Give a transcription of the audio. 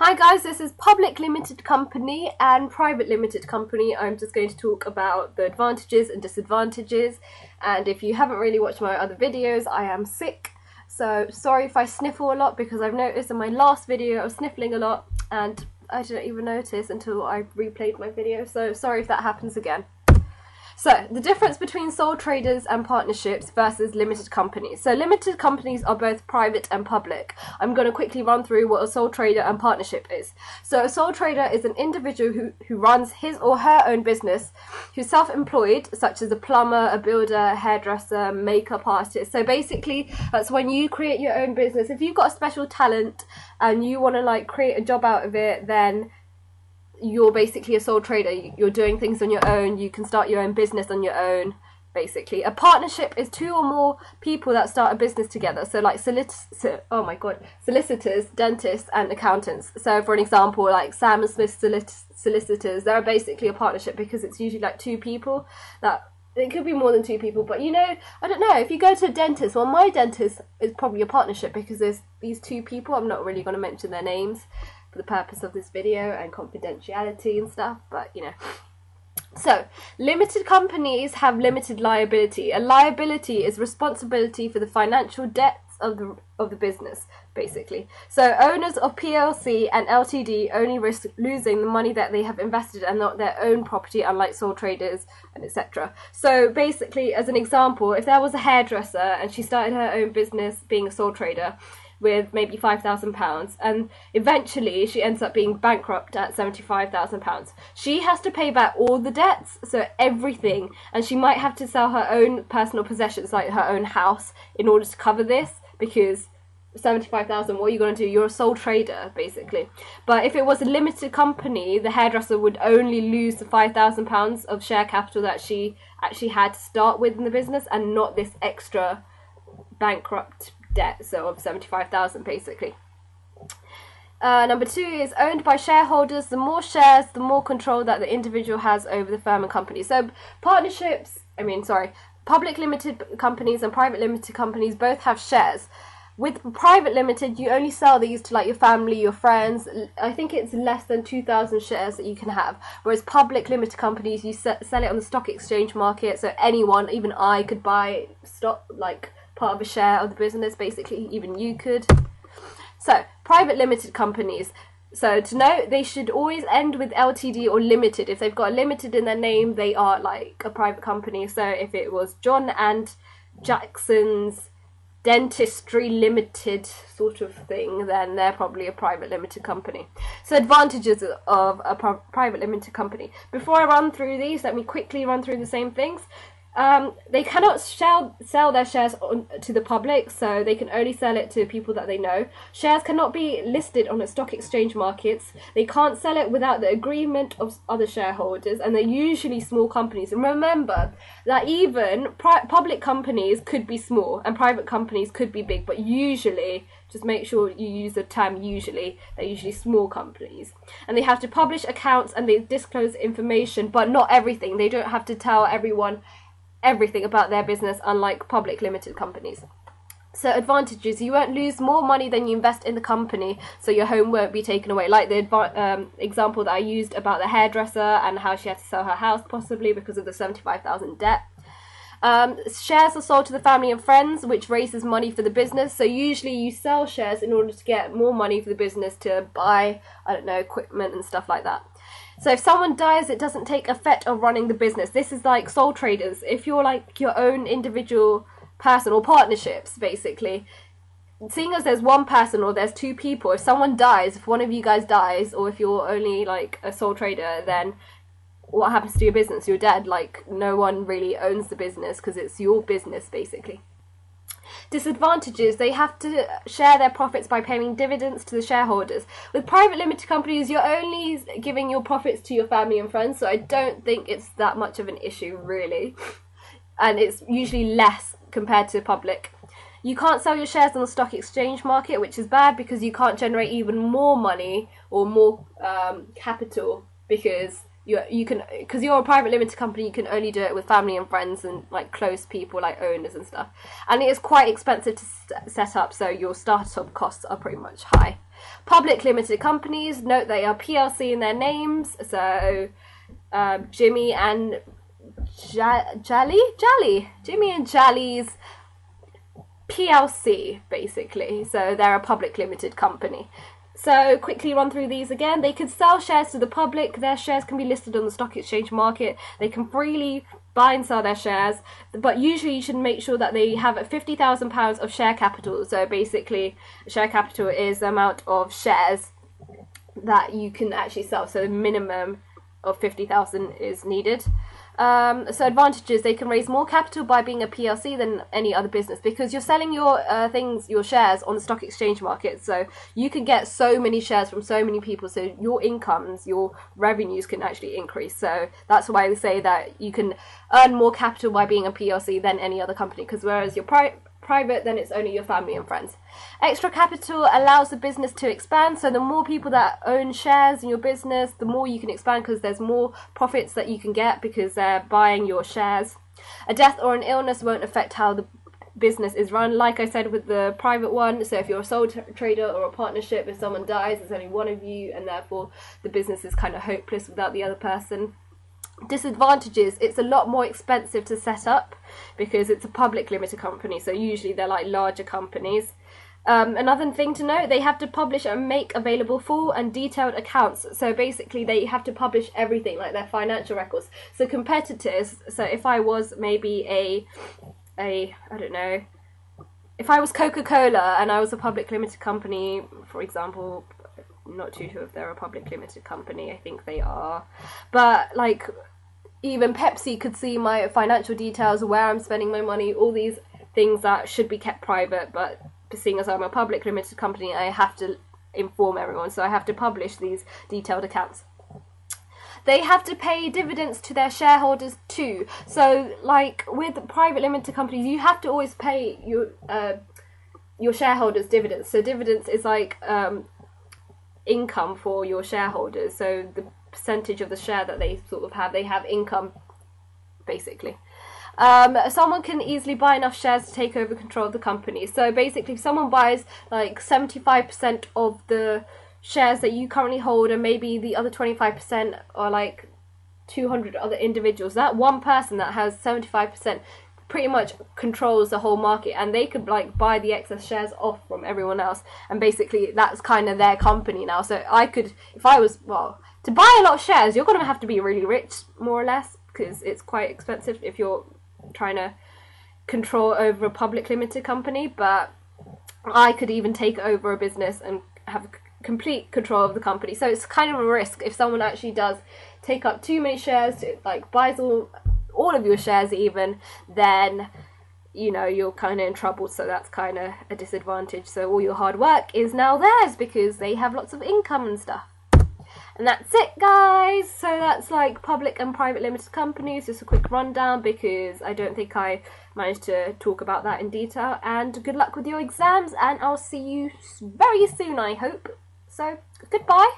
Hi guys, this is public limited company and private limited company. I'm just going to talk about the advantages and disadvantages, and if you haven't really watched my other videos, I am sick, so sorry if I sniffle a lot because I've noticed in my last video I was sniffling a lot and I didn't even notice until I replayed my video, so sorry if that happens again. So, the difference between sole traders and partnerships versus limited companies. So, limited companies are both private and public. I'm going to quickly run through what a sole trader and partnership is. So, a sole trader is an individual who runs his or her own business, who's self-employed, such as a plumber, a builder, hairdresser, makeup artist. So, basically, that's when you create your own business. If you've got a special talent and you want to create a job out of it, then you're basically a sole trader. You're doing things on your own. You can start your own business on your own, basically. A partnership is two or more people that start a business together. So like solicitors, dentists and accountants. So for an example, like Sam and Smith solicitors, they're basically a partnership because it's usually like two people. That it could be more than two people, but you know, I don't know, if you go to a dentist, well, my dentist is probably a partnership because there's these two people. I'm not really going to mention their names for the purpose of this video and confidentiality and stuff, but you know. So, limited companies have limited liability. A liability is responsibility for the financial debts of the business, basically. So, owners of PLC and LTD only risk losing the money that they have invested and not their own property, unlike sole traders and etc. So, basically, as an example, if there was a hairdresser and she started her own business being a sole trader with maybe £5,000, and eventually she ends up being bankrupt at £75,000. She has to pay back all the debts, so everything, and she might have to sell her own personal possessions, like her own house, in order to cover this, because 75,000, what are you going to do? You're a sole trader, basically. But if it was a limited company, the hairdresser would only lose the £5,000 of share capital that she actually had to start with in the business, and not this extra bankrupt debt, so of 75,000 basically. Number 2 is owned by shareholders. The more shares, the more control that the individual has over the firm and company. So public limited companies and private limited companies both have shares. With private limited, you only sell these to like your family, your friends. I think it's less than 2,000 shares that you can have. Whereas public limited companies, you sell it on the stock exchange market, so anyone, even I, could buy stock, like part of a share of the business, basically. Even you could. So private limited companies, so to note, they should always end with LTD or limited. If they've got a limited in their name, they are like a private company. So if it was John and Jackson's Dentistry Limited sort of thing, then they're probably a private limited company. So advantages of a private limited company. Before I run through these, let me quickly run through the same things. They cannot sell their shares to the public, so they can only sell it to people that they know. Shares cannot be listed on the stock exchange markets. They can't sell it without the agreement of other shareholders, and they're usually small companies. And remember that even public companies could be small and private companies could be big, but usually, just make sure you use the term usually, they're usually small companies. And they have to publish accounts and they disclose information, but not everything. They don't have to tell everyone everything about their business, unlike public limited companies. So advantages: you won't lose more money than you invest in the company, so your home won't be taken away, like the example that I used about the hairdresser and how she had to sell her house possibly because of the 75,000 debt. Shares are sold to the family and friends, which raises money for the business. So usually you sell shares in order to get more money for the business to buy, I don't know, equipment and stuff like that. So if someone dies, it doesn't take effect of running the business. This is like sole traders. If you're like your own individual person, or partnerships basically, seeing as there's one person or there's two people, if someone dies, if one of you guys dies, or if you're only like a sole trader, then what happens to your business? You're dead. Like, no one really owns the business because it's your business basically. Disadvantages: they have to share their profits by paying dividends to the shareholders. With private limited companies, you're only giving your profits to your family and friends, so I don't think it's that much of an issue really, and it's usually less compared to public. You can't sell your shares on the stock exchange market, which is bad because you can't generate even more money or more capital, because because you're a private limited company, you can only do it with family and friends and like close people like owners and stuff, and it is quite expensive to set up, so your startup costs are pretty much high. Public limited companies, note they are PLC in their names, so Jimmy and Jimmy and Jally's PLC, basically. So they're a public limited company. So quickly run through these again. They can sell shares to the public. Their shares can be listed on the stock exchange market. They can freely buy and sell their shares, but usually you should make sure that they have £50,000 of share capital. So basically, share capital is the amount of shares that you can actually sell. So the minimum of 50,000 is needed. So advantages, they can raise more capital by being a PLC than any other business, because you're selling your your shares on the stock exchange market, so you can get so many shares from so many people, so your incomes, your revenues can actually increase. So that's why they say that you can earn more capital by being a PLC than any other company, because whereas you're private, then it's only your family and friends. Extra capital allows the business to expand, so the more people that own shares in your business, the more you can expand, because there's more profits that you can get because they're buying your shares. A death or an illness won't affect how the business is run, like I said with the private one. So if you're a sole trader or a partnership, if someone dies, there's only one of you, and therefore the business is kind of hopeless without the other person. Disadvantages, it's a lot more expensive to set up because it's a public limited company, so usually they're like larger companies. Another thing to note, they have to publish and make available full and detailed accounts. So basically they have to publish everything, like their financial records. So competitors, so if I was maybe I don't know, if I was Coca-Cola and I was a public limited company, for example, I'm not too sure if they're a public limited company, I think they are, but like even Pepsi could see my financial details, where I'm spending my money, all these things that should be kept private, but seeing as I'm a public limited company, I have to inform everyone, so I have to publish these detailed accounts. They have to pay dividends to their shareholders too. So like with private limited companies, you have to always pay your shareholders dividends. So dividends is like income for your shareholders, so the percentage of the share that they sort of have, they have income basically. Someone can easily buy enough shares to take over control of the company. So basically if someone buys like 75% of the shares that you currently hold, and maybe the other 25% are like 200 other individuals, that one person that has 75% pretty much controls the whole market, and they could like buy the excess shares off from everyone else, and basically that's kind of their company now. So I could, if I was, well, to buy a lot of shares, you're going to have to be really rich, more or less, because it's quite expensive if you're trying to control over a public limited company. But I could even take over a business and have complete control of the company. So it's kind of a risk if someone actually does take up too many shares, like buys all of your shares even, then you know you're kind of in trouble. So that's kind of a disadvantage. So all your hard work is now theirs because they have lots of income and stuff. And that's it, guys. So that's like public and private limited companies, just a quick rundown because I don't think I managed to talk about that in detail. And good luck with your exams, and I'll see you very soon, I hope. So goodbye.